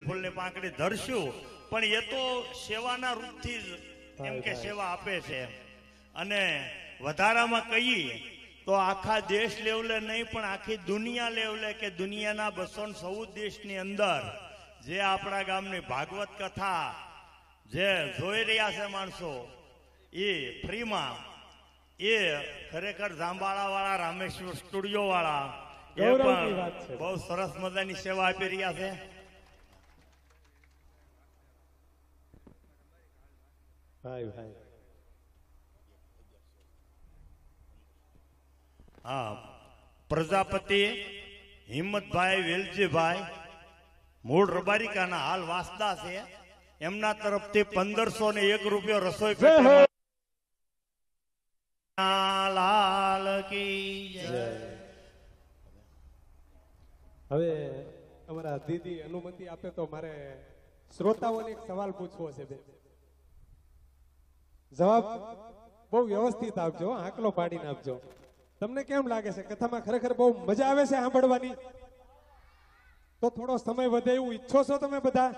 ફૂલની પાંખડી ધરશું, પણ એ તો સેવાના રૂપથી જ એમ કે સેવા આપે છે. અને વધારામાં કહીએ તો આખા દેશ લેવલે નહીં પણ આખી દુનિયા લેવલે કે દુનિયાના 214 દેશની અંદર જે આપણા ગામની ભાગવત કથા જે જોઈ રહ્યા છે માણસો એ ફ્રીમાં, એ ખરેખર જાંબાળા વાળા રામેશ્વર સ્ટુડિયો વાળા એ પણ બહુ સરસ મજાની સેવા આપી રહ્યા છે. હા, પ્રજાપતિ હિંમતભાઈ વેલજીભાઈ મૂળ રબારિકાના હાલ વાસદા છે, એમના તરફથી 1501 રૂપિયો રસોઈ પેટી લાલ કી જય. હવે અમારા દીદી અનુમતિ આપે તો મારે શ્રોતાઓને એક સવાલ પૂછવો છે બેન. જવાબ બહુ વ્યવસ્થિત આપજો, આંકલો પાડીને આપજો. તમને કેમ લાગે છે કથામાં ખરેખર બહુ મજા આવે છે સાંભળવાની? તો થોડો સમય વધે એવું ઈચ્છો છો તમે બધા?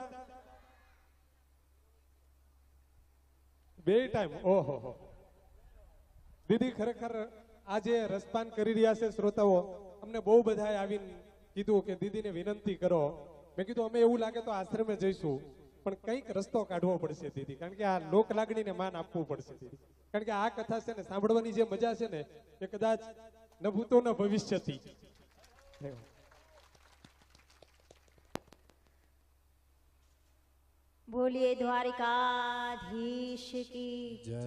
બે ટાઈમ? ઓહો દીદી ખરેખર આજે રસપાન કરી રહ્યા છે શ્રોતાઓ. અમને બહુ બધાએ આવીને કીધું કે દીદીને વિનંતી કરો. મેં કીધું અમે એવું લાગે તો આશ્રમે જઈશું, પણ કંઈક રસ્તો કાઢવો પડશે દીદી, કારણ કે આ લોક લાગણીને માન આપવું પડશે દીદી. કારણ કે આ કથા છે ને સાંભળવાની જે મજા છે ને એ કદાચ ન ભૂતો ન ભવિષ્યથી. બોલીએ દ્વારિકાધીશ કી જય.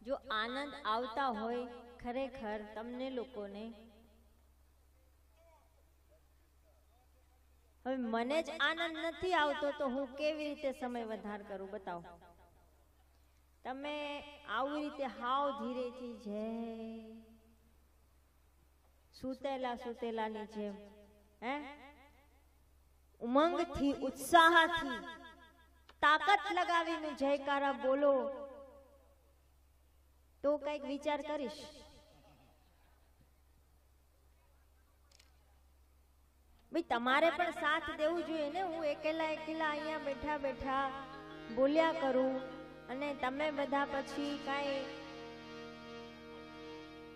જો આનંદ આવતા હોય ખરેખર તમને લોકોને, હવે મને જ આનંદ નથી આવતો તો હું કેવી રીતે સમય વધાર કરું બતાવો. તમે આવી રીતે હાવ ધીરેથી જય સુતેલાની જેમ હે ઉમંગથી ઉત્સાહથી તાકાત લગાવીને જયકારા બોલો તો કઈક વિચાર કરીશ. ભાઈ તમારે પણ સાથ દેવું જોઈએ ને. હું એકલા અહીંયા બેઠા બેઠા બોલ્યા કરું અને તમે બધા પછી કાંઈ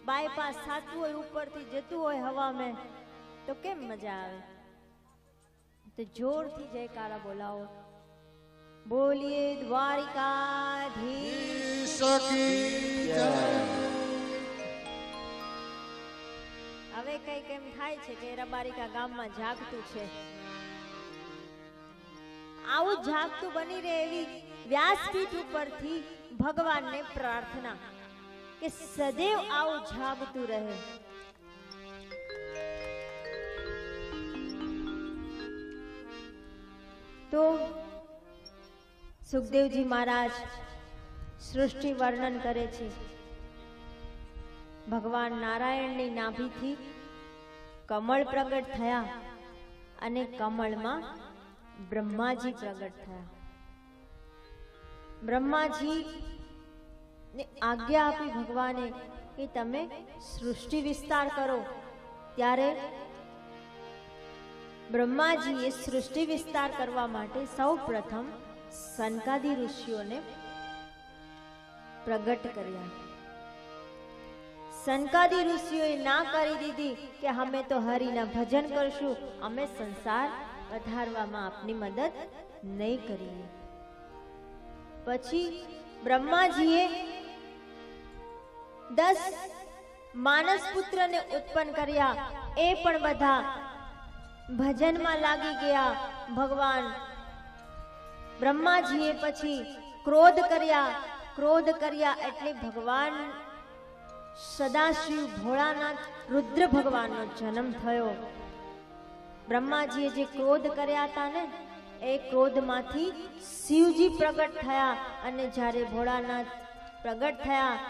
બાયપાસ થતું હોય, ઉપરથી જતું હોય હવામાં, તો કેમ મજા આવે? તો જોરથી જયકારા બોલાવો. બોલીએ દ્વારિકાધીશ કી જય. હવે કઈક એમ થાય છે કે રબારિકા ગામમાં જાગતું છે. આવું જાગતું બની રહે એવી વ્યાસપીઠ ઉપરથી ભગવાનને પ્રાર્થના કે સદૈવ આવું જાગતું રહે. તો સુખદેવજી મહારાજ સૃષ્ટિ વર્ણન કરે છે. ભગવાન નારાયણની નાભીથી કમળ પ્રગટ થયા અને કમળમાં બ્રહ્માજી પ્રગટ થયા. બ્રહ્માજી ને આજ્ઞા આપી ભગવાને કે તમે સૃષ્ટિ વિસ્તાર કરો. ત્યારે બ્રહ્માજીએ સૃષ્ટિ વિસ્તાર કરવા માટે સૌ પ્રથમ સનકાદી ઋષિઓને પ્રગટ કર્યા. સનકાદી ઋષિઓએ ના કરી દીધી કે અમે તો હરિના ભજન કરશું, અમે સંસાર વધારવામાં આપની મદદ નહીં કરીએ. પછી બ્રહ્માજીએ 10 માનસ પુત્રને ઉત્પન્ન કર્યા. એ પણ બધા ભજનમાં લાગી ગયા. ભગવાન બ્રહ્માજીએ પછી ક્રોધ કર્યા એટલે ભગવાન સદાશિવ ભોળાનાથ રુદ્ર ભગવાનનો જન્મ થયો. બ્રહ્માજીએ જે ક્રોધ કર્યા હતા ને એ ક્રોધમાંથી શિવજી પ્રગટ થયા અને જ્યારે ભોળાનાથ પ્રગટ થયા,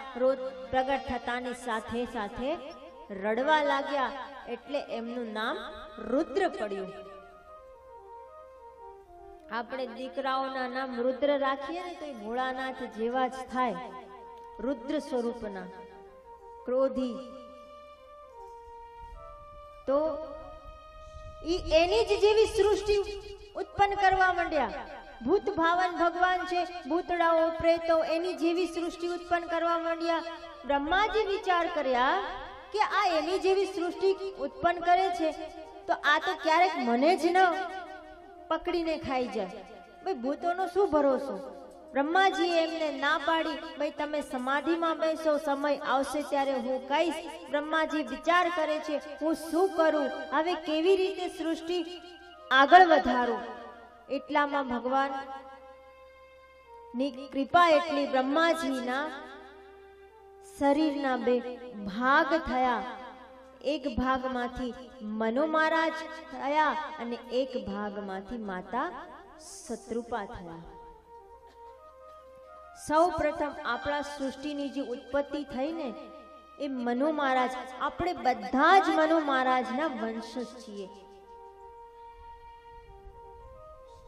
પ્રગટ થતાની સાથે સાથે રડવા લાગ્યા એટલે એમનું નામ રુદ્ર પડ્યું. આપણે દીકરાઓના નામ રુદ્ર રાખીએ ને તો એ ભોળાનાથ જેવા જ થાય, રુદ્ર સ્વરૂપના, ક્રોધી. તો એની જ જેવી સૃષ્ટિ ઉત્પન્ન કરવા માંડ્યા. ભૂત ભાવન ભગવાન છે, ભૂતડાઓ પ્રેતો એની જેવી સૃષ્ટિ ઉત્પન્ન કરવા માંડ્યા. બ્રહ્માજી વિચાર કર્યા કે આ એની જેવી સૃષ્ટિ ઉત્પન્ન કરે છે તો આ તો ક્યારેક મને જ ન પકડીને ખાઈ જાય. ભાઈ ભૂતોનો શું ભરોસો. બ્રહ્માજીએ એમને ના પાડી, ભાઈ તમે સમાધિમાં બેસો, સમય આવશે ત્યારે હું કહીશ. બ્રહ્માજી વિચાર કરે છે હું શું કરું, હવે કેવી રીતે સૃષ્ટિ આગળ વધારું. એટલામાં ભગવાન ની કૃપા એટલી, બ્રહ્માજીના શરીરના બે ભાગ થયા. એક ભાગમાંથી મનુ મહારાજ થયા અને એક ભાગમાંથી માતા શત્રુપા થયા. સૌ પ્રથમ આપણા સૃષ્ટિની જે ઉત્પત્તિ થઈ ને એ મનુ મહારાજ, આપણે બધા જ મનુ મહારાજના વંશજ છીએ.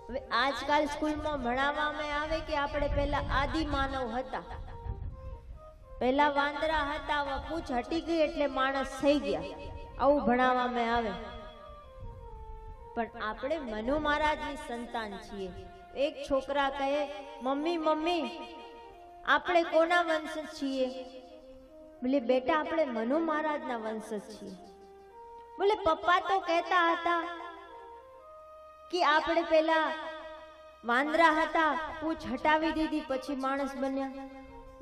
હવે આજકાલ સ્કૂલમાં ભણાવવામાં આવે કે આપણે પહેલા આદિ માનવ હતા, પહેલા વાંદરા હતા, પૂંછ હટી ગઈ એટલે માણસ થઈ ગયા, આવું ભણાવવામાં આવે. પણ આપણે મનુ મહારાજની સંતાન છીએ. એક છોકરા કહે મમ્મી મમ્મી આપણે કોના વંશજ છીએ? બોલે બેટા આપણે મનુ મહારાજના વંશજ છીએ. બોલે પપ્પા તો કહેતા હતા કે આપણે પેલા વાંદરા હતા, પૂંછ હટાવી દીધી પછી માણસ બન્યા.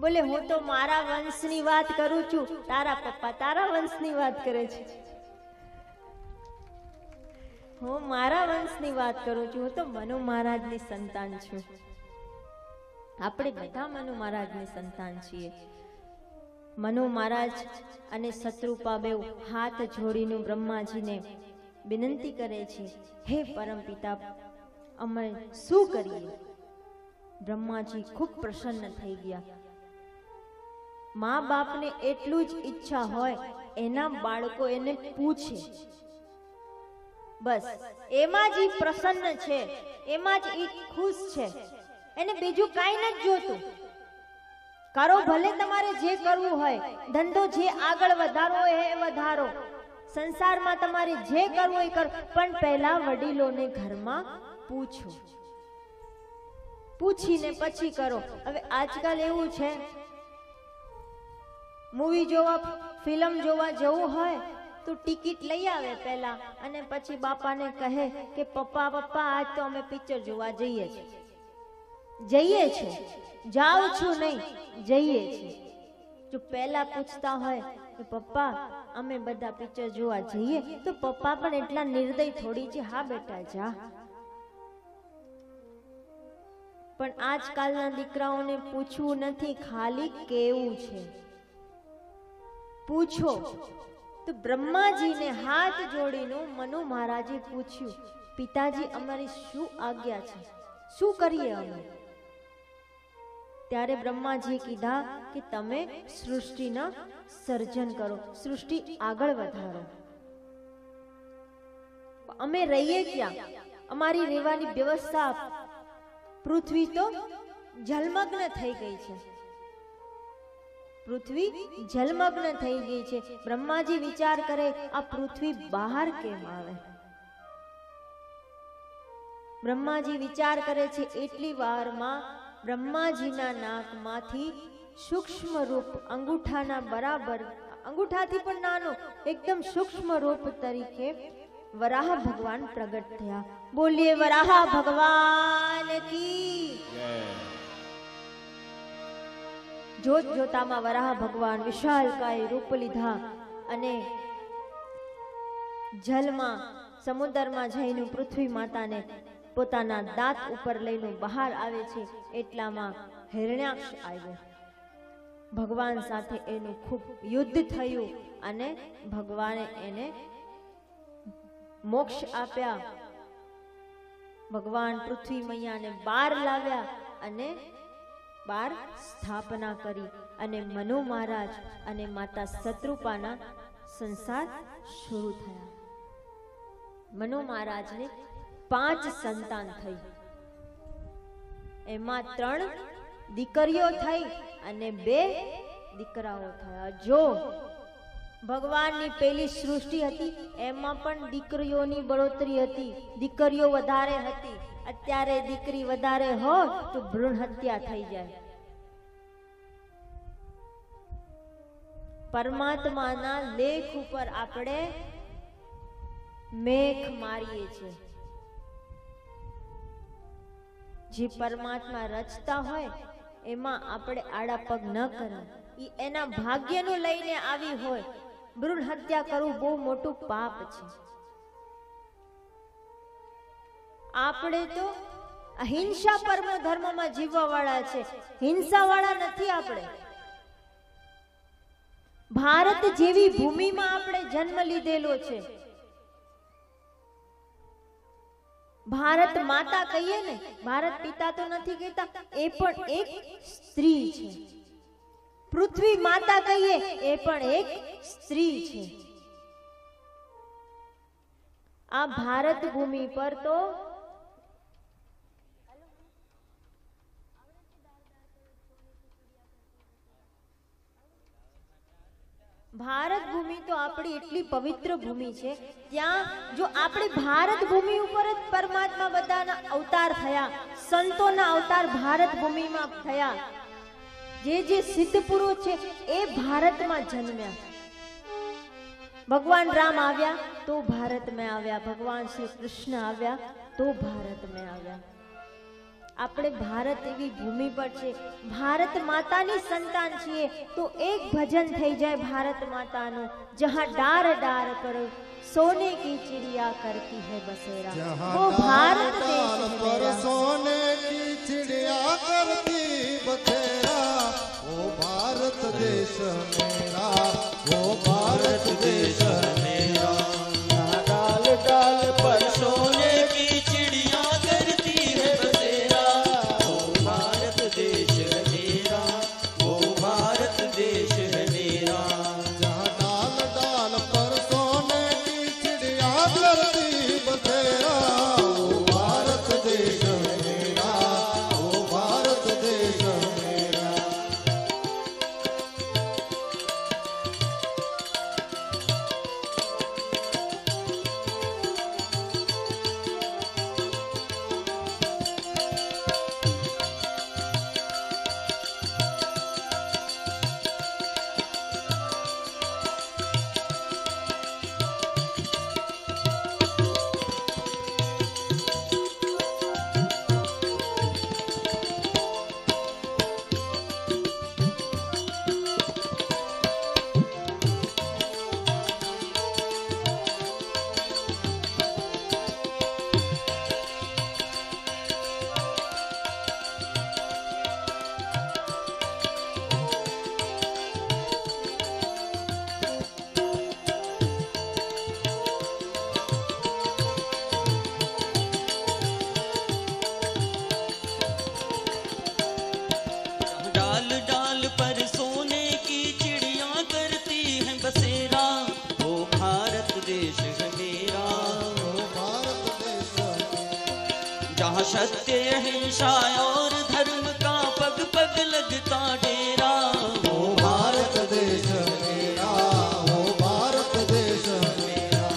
બોલે હું તો મારા વંશની વાત કરું છું, તારા પપ્પા તારા વંશની વાત કરે છે. હું મારા વંશની વાત કરું છું, હું તો મનુ મહારાજની સંતાન છું. આપણે બધા મનુ મહારાજની સંતાન છીએ. મનુ મહારાજ અને શત્રુપા બેઉ હાથ જોડીને બ્રહ્માજીને વિનંતી કરે છે, હે પરમપિતા અમે શું કરીએ? બ્રહ્માજી ખૂબ પ્રસન્ન થઈ ગયા. મા બાપને એટલું જ ઈચ્છા હોય એના બાળકો એને પૂછે, બસ એમાં જ પ્રસન્ન છે, એમાં જ ખુશ છે, એને બીજું કાંઈ નથી જોતું. કરો ભલે તમારે જે કરવું હોય, ધંધો જે આગળ વધારવો હોય એ વધારો, સંસારમાં તમારે જે કરવું હોય કરો, પણ પહેલા વડીલોને ઘરમાં પૂછો, પૂછીને પછી કરો. હવે આજકાલ એવું છે, મૂવી જોવા ફિલ્મ જોવા જવું હોય તો ટિકિટ લઈ આવે પહેલા અને પછી બાપાને કહે કે પપ્પા પપ્પા આજ તો અમે પિક્ચર જોવા જઈએ છીએ. જાઉં છું નહીં, જઈએ છીએ. જો પહેલા પૂછતા હોય કે પપ્પા અમે બધા પિક્ચર જોવા જઈએ તો પપ્પા પણ એટલા નિર્દય થોડી છે, હા બેટા જા. પણ આજકાલના દીકરાઓને પૂછવું નથી, ખાલી કેવું છે. પૂછો તો બ્રહ્માજીને હાથ જોડીને મનુ મહારાજે પૂછ્યું, પિતાજી અમારી શું આજ્ઞા છે, શું કરીએ અમે? ત્યારે બ્રહ્માજીએ કીધા કે તમે સૃષ્ટિના સર્જન કરો, સૃષ્ટિ આગળ વધારો. અમે રહીએ ક્યાં? અમારી રહેવાની વ્યવસ્થા, પૃથ્વી તો જલમગ્ન થઈ ગઈ છે, પૃથ્વી જલમગ્ન થઈ ગઈ છે. બ્રહ્માજી વિચાર કરે આ પૃથ્વી બહાર કેમ આવે? બ્રહ્માજી વિચાર કરે છે, એટલી વારમાં બ્રહ્માજીના નાકમાંથી સૂક્ષ્મ રૂપ અંગૂઠાના બરાબર, અંગૂઠાથી પણ નાનો, એકદમ સૂક્ષ્મ રૂપ તરીકે વરાહ ભગવાન પ્રગટ થયા. બોલીએ વરાહ ભગવાન કી. જોત જોતામાં વરાહ ભગવાન વિશાલકાય રૂપ લીધા અને જલમાં સમુદ્રમાં જઈને પૃથ્વી માતાને પોતાના દાંત ઉપર લઈને બહાર આવે છે. એટલામાં હિરણ્યાક્ષ આવ્યો. ભગવાન સાથે એનું ખૂબ યુદ્ધ થયું અને ભગવાને એને મોક્ષ આપ્યા. ભગવાન પૃથ્વી મૈયાને બહાર લાવ્યા અને બાર સ્થાપના કરી અને મનુ મહારાજ અને માતા શત્રુપાના સંસાર શરૂ થયા. મનુ મહારાજને 5 સંતાન થઈ, એમાં 3 દીકરીઓ થઈ અને 2 દીકરાઓ થયા. જો ભગવાનની પેલી સૃષ્ટિ હતી એમાં પણ દીકરીઓની બળોતરી હતી, દીકરીઓ વધારે હતી. અત્યારે દીકરી વધારે હોય તો ભ્રૂણ હત્યા થઈ જાય. પરમાત્માના લેખ ઉપર આપણે મેખ મારીએ છીએ. જે પરમાત્મા રચતા હોય એમાં આપણે આડા પગ ન કરવા. એના ભાગ્યનું લઈને આવી હોય. ભ્રૂણ હત્યા કરવું બહુ મોટું પાપ છે. આપણે તો અહિંસા પરમો ધર્મમાં જીવવા વાળા છે, હિંસા વાળા નથી. આપણે ભારત જેવી ભૂમિમાં આપણે જન્મ લીધેલો છે. ભારત માતા કહીએ ને, ભારત પિતા તો નથી કહેતા, એ પણ એક સ્ત્રી છે. પૃથ્વી માતા કહીએ એ પણ એક સ્ત્રી છે. આ ભારત ભૂમિ પર તો ભારત ભૂમિ તો આપણી એટલી પવિત્ર ભૂમિ છે. ત્યાં જો આપણે ભારત ભૂમિ ઉપર જ પરમાત્મા બધાના અવતાર થયા, સંતોના અવતાર ભારત ભૂમિમાં થયા. જે સિદ્ધ પુરુષ છે એ ભારતમાં જન્મ્યા. ભગવાન રામ આવ્યા તો ભારતમાં આવ્યા, ભગવાન શ્રી કૃષ્ણ આવ્યા તો ભારતમાં આવ્યા. આપણે ભારત એવી ભૂમિ પર છે, ભારત માતાની સંતાન છીએ. તો એક ભજન થઈ જાય ભારત માતાનું, જહાં डार डार पर सोने की चिड़िया करती है बसेरा, वो भारत देश है मेरा. सोने की चिड़िया करती बसेरा, वो भारत देश मेरा, वो भारत देश मेरा. डाल डाल पर सोने की चिड़िया करती है बसेरा, वो भारत देश है मेरा, वो भारत देश है मेरा. जहाँ डाल डाल पर सोने की चिड़िया करती बसेरा, वो भारत देश है मेरा, वो भारत देश मेरा. जहाँ सत्य अहिंसा और धर्म का पग पग लगता डेरा, वो भारत देश मेरा, वो भारत देश मेरा.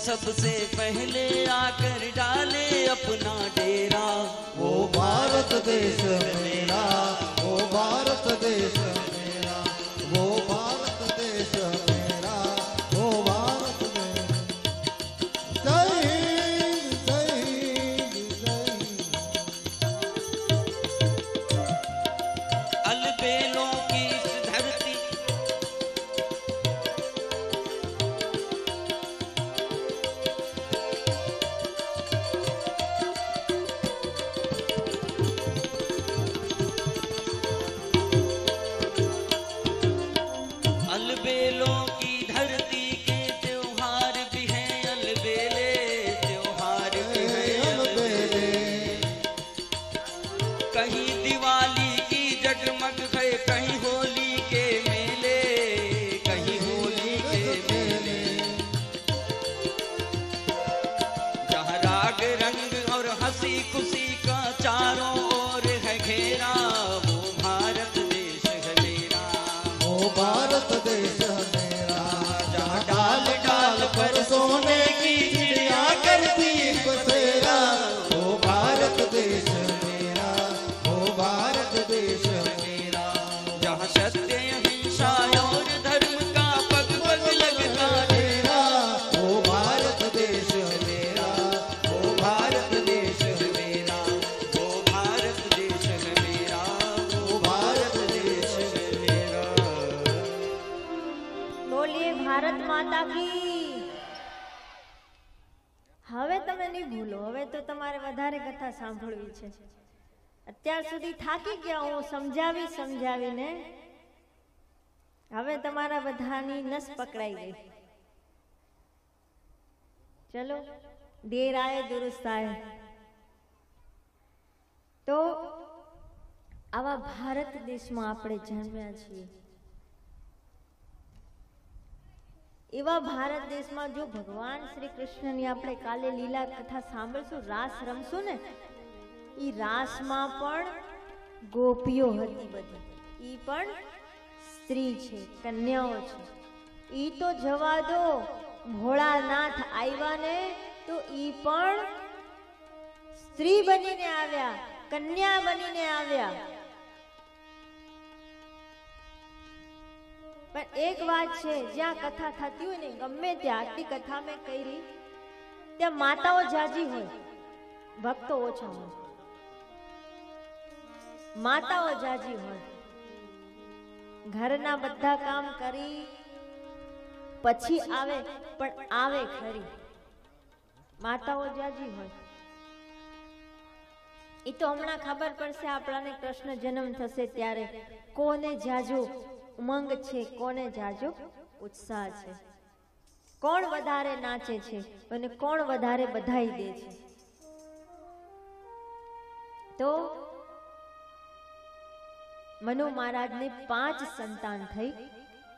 सबसे पहले आकर डाले अपना डेरा, वो भारत देश मेरा, वो भारत देश मेरा, वो भारत देश मेरा, वो भारत देश. जय हिंद, जय हिंद, जय हिंद. अलबेलों की धरती कहीं दिवाली की जगमग है, कहीं होली के मेले, कहीं होली के मेले। जहाँ राग रंग और हंसी खुशी का चारों ओर है घेरा, वो भारत देश है मेरा, वो भारत देश है मेरा। जहाँ डाल डाल पर सोने की चिड़िया करती बसेरा, वो भारत देश है मेरा, वो भारत देश है मेरा। जहाँ सत्य अहिंसा और धर्म का पग पग लगता डेरा, वो भारत देश है मेरा, वो भारत देश है मेरा, वो भारत देश है मेरा, वो भारत देश है मेरा। બોલીએ ભારત માતા કી। હવે તમે નહીં ભૂલો, હવે તો તમારે વધારે કથા સાંભળવી છે। અત્યાર સુધી થાકી ગયા હું સમજાવી સમજાવીને, હવે તમારા બધાની નસ પકડાઈ ગઈ। ચલો દેર આए दुरुस्त आए। તો આવા ભારત દેશમાં આપણે જન્મ્યા છીએ। એવા ભારત દેશમાં જો ભગવાન શ્રી કૃષ્ણની આપણે કાલે લીલા કથા સાંભળશું, રાસ રમશું ને, ઈ રાસમાં પણ ગોપીઓ હતી બધી, ઈ પણ સ્ત્રી છે, કન્યાઓ છે। ઈ તો જવા દો, ભોળાનાથ આવ્યા ને તો ઈ પણ સ્ત્રી બનીને આવ્યા, કન્યા બનીને આવ્યા। પણ એક વાત છે, જ્યાં કથા થતી હોય ને, ગમે ત્યાં આટલી કથા મેં કરી, ત્યાં માતાઓ જાજી હોય, ભક્તો ઓછા હોય। માતાઓ જાજી હોય, ઘરના બધા કામ કરી પછી આવે, પણ આવે ખરી। માતાઓ જાજી હોય। એ તો હમણાં ખબર પડશે આપણાને, કૃષ્ણ જન્મ થશે ત્યારે કોને જાજો ઉમંગ છે, કોને જાજો ઉત્સાહ છે, કોણ વધારે નાચે છે અને કોણ વધારે બધાઈ દે છે। તો મનુ મહારાજને 5 સંતાન થઈ,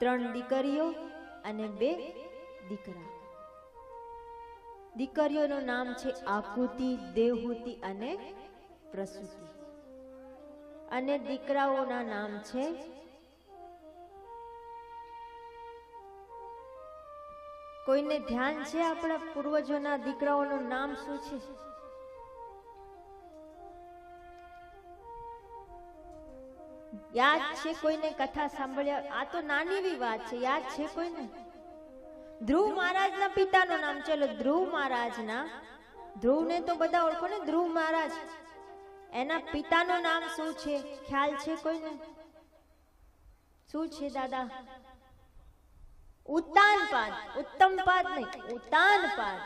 3 દીકરીઓ અને 2 દીકરા। દીકરીઓનું નામ છે આકુતિ, દેવહૂતિ અને પ્રસૂતિ, અને દીકરાઓના નામ છે કોઈને ધ્યાન છે? આપણા પૂર્વજોના દીકરાઓનું નામ શું છે? યાદ છે કોઈને? કથા સાંભળ્યા? આ તો નાની એવી વાત છે, યાદ છે કોઈને? ધ્રુવ મહારાજના પિતાનું નામ, ચલો ધ્રુવ મહારાજના, ધ્રુવને તો બધા ઓળખો ને, ધ્રુવ મહારાજ, એના પિતાનું નામ શું છે? ખ્યાલ છે કોઈને? શું છે દાદા? ઉત્તાનપાદ, ઉત્તમપાદ નહીં, ઉત્તાનપાદ,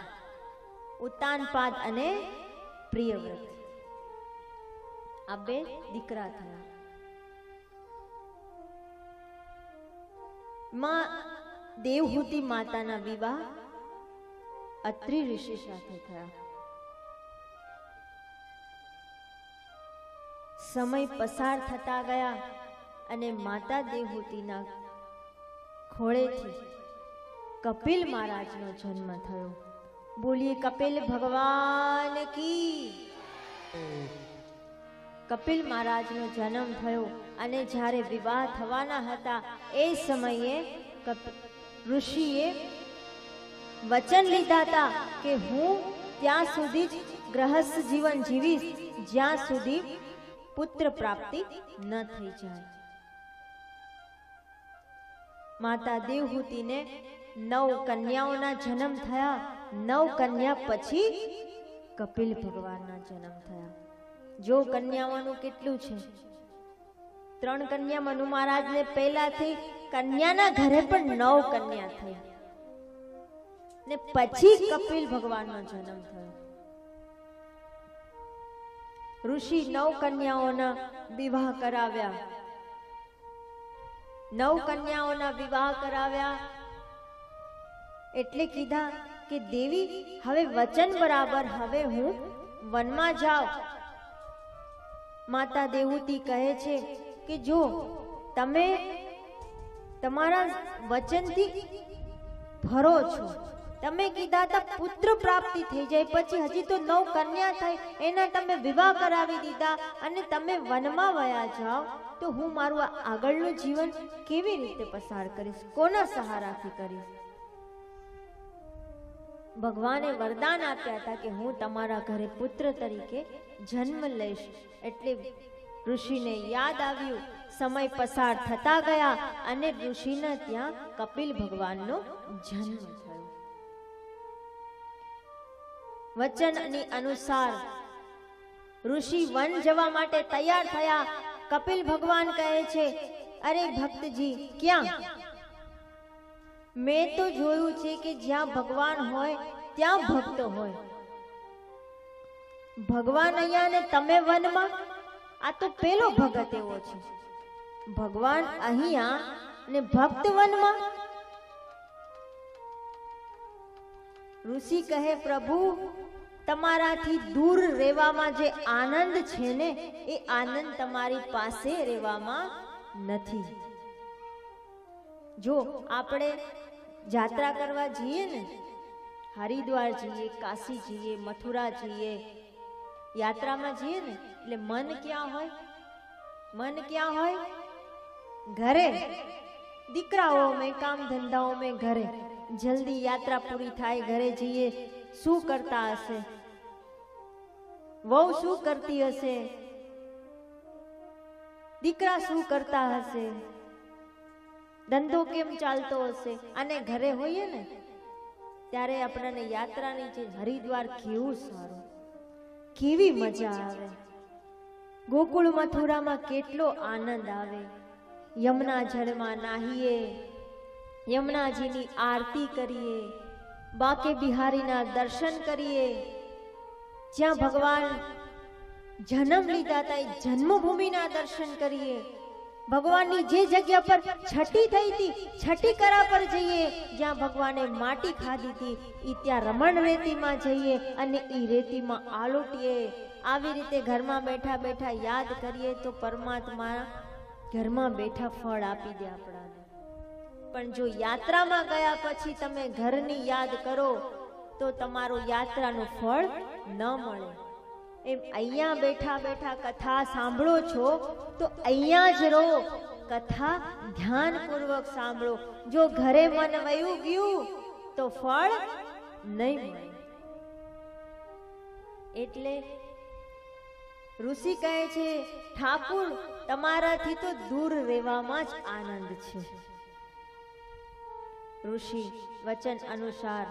ઉત્તાનપાદ અને પ્રિયવ્રત, આ 2 દીકરા થયા। માં દેવહૂતિ માતાના વિવાહ અત્રિ ઋષિ સાથે થયા। સમય પસાર થતા ગયા અને માતા દેવહૂતિના ખોળેથી કપિલ મહારાજનો જન્મ થયો। બોલીએ કપિલ ભગવાન કી। કપિલ મહારાજનો જન્મ થયો અને જ્યારે વિવાહ થવાના હતા એ સમયે ઋષિએ વચન લીધા હતા કે હું ત્યાં સુધી જ ગ્રહસ્થ જીવન જીવીશ જ્યાં સુધી પુત્ર પ્રાપ્તિ ન થઈ જાય। માતા દેવહૂતિને 9 કન્યાઓના જન્મ થયા। 9 કન્યા પછી કપિલ ભગવાનના જન્મ થયા। જો કન્યાઓનું કેટલું છે? 3 કન્યા મનુ મહારાજને પહેલાથી કન્યાના ઘરે પણ 9 કન્યા થઈ ને પછી કપિલ ભગવાનનો જન્મ થયો। ઋષિ 9 કન્યાઓના વિવાહ કરાવ્યા। 9 કન્યાઓના વિવાહ કરાવ્યા એટલે કીધા કે દેવી હવે વચન બરાબર હવે હું વનમાં જાઉં, માતા દેવહૂતિ કહે છે કે જો તમે તમારા વચનથી ભરો છો, તમે કીધા હતા પુત્ર પ્રાપ્તિ થઈ જાય, પછી હજી તો 9 કન્યા થઈ, એના તમે વિવાહ કરાવી દીધા અને તમે વનમાં વયા જાઓ, તો હું મારું આગળનું જીવન કેવી રીતે પસાર કરીશ, કોના સહારાથી કરીશ? ભગવાને વરદાન આપ્યા હતા કે હું તમારા ઘરે પુત્ર તરીકે જન્મ લઈશ. એટલે ઋષિને યાદ આવ્યું, સમય પસાર થતા ગયા અને ઋષિના ત્યાં કપિલ ભગવાનનો જન્મ થયો. વચનની અનુસાર ઋષિ વન જવા માટે તૈયાર થયા. કપિલ ભગવાન કહે છે, અરે ભક્તજી ક્યાં? મેં તો જોયું છે કે જ્યાં ભગવાન હોય ત્યાં ભક્ત હોય. ભગવાન અહીંયા ને તમે વનમાં, આ તો પેલો ભગત એવો છે. ભગવાન અહીંયા ને ભક્ત વનમાં. ઋષિ કહે, પ્રભુ તમારાથી દૂર રહેવામાં જે આનંદ છે ને, એ આનંદ તમારી પાસે રહેવામાં નથી. જો આપણે યાત્રા કરવા જઈએ ને, હરિદ્વાર જઈએ, કાશી જઈએ, મથુરા જઈએ, યાત્રામાં જઈએ ને, એટલે મન ક્યાં હોય? મન ક્યાં હોય? ઘરે. દીકરાઓ મેં, કામ ધંધાઓ મેં, ઘરે. જલ્દી યાત્રા પૂરી થાય, ઘરે જઈએ. શું કરતા હશે? વહુ શું કરતી હશે? દીકરા શું કરતા હશે? ધંધો કેમ ચાલતો હશે? અને ઘરે હોઈએ ને ત્યારે આપણને યાત્રાની જે હરિદ્વાર કેવું સારું, કેવી મજા આવે. ગોકુળ મથુરામાં કેટલો આનંદ આવે. યમુના જળમાં નાહીએ, યમુનાજીની આરતી કરીએ, બાકે બિહારીના દર્શન કરીએ, જ્યાં ભગવાન જન્મ લીધા હતા એ જન્મભૂમિના દર્શન કરીએ. ભગવાનની જે જગ્યા પર છઠ્ઠી થઈ હતી, છઠ્ઠી કરા પર જઈએ. જ્યાં ભગવાને માટી ખાધી હતી એ ત્યાં રમણ રેતીમાં જઈએ અને એ રેતીમાં આલોટીએ. આવી રીતે ઘરમાં બેઠા બેઠા યાદ કરીએ તો પરમાત્મા ઘરમાં બેઠા ફળ આપી દે આપણાને. પણ જો યાત્રામાં ગયા પછી તમે ઘરની યાદ કરો તો તમારું યાત્રાનું ફળ ન મળે. એમ અહીંયા બેઠા બેઠા કથા સાંભળો છો તો અહીંયા જ રહો, કથા ધ્યાનપૂર્વક સાંભળો. જો ઘરે મન વયું ગયું તો ફળ નહીં મળે. એટલે ઋષિ કહે છે, ઠાકુર તમારાથી તો દૂર રહેવામાં જ આનંદ છે. ઋષિ વચન અનુસાર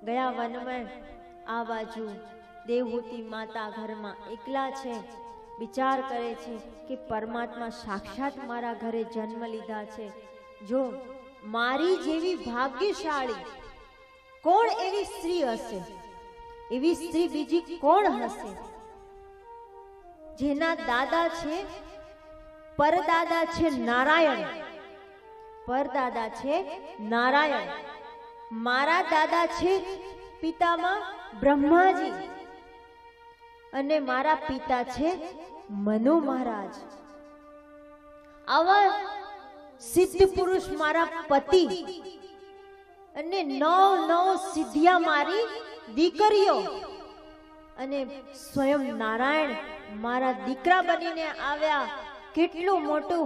ગયા વનમાં. આ બાજુ દેવહૂતિ માતા ઘરમાં એકલા છે. વિચાર કરે છે કે પરમાત્મા સાક્ષાત મારા ઘરે જન્મ લીધા છે. જો મારી જેવી ભાગ્યશાળી કોણ એવી સ્ત્રી હશે? એવી સ્ત્રી બીજી કોણ હશે? જેના દાદા છે, પરદાદા છે નારાયણ, પરદાદા છે નારાયણ, મારા દાદા છે પિતામાં બ્રહ્માજી અને મારા પિતા છે મનુ મહારાજ. આવા સિદ્ધ પુરુષ મારા પતિ અને 9 સિદ્ધિયા મારી દીકરીઓ અને સ્વયં નારાયણ મારા દીકરા બનીને આવ્યા. કેટલું મોટું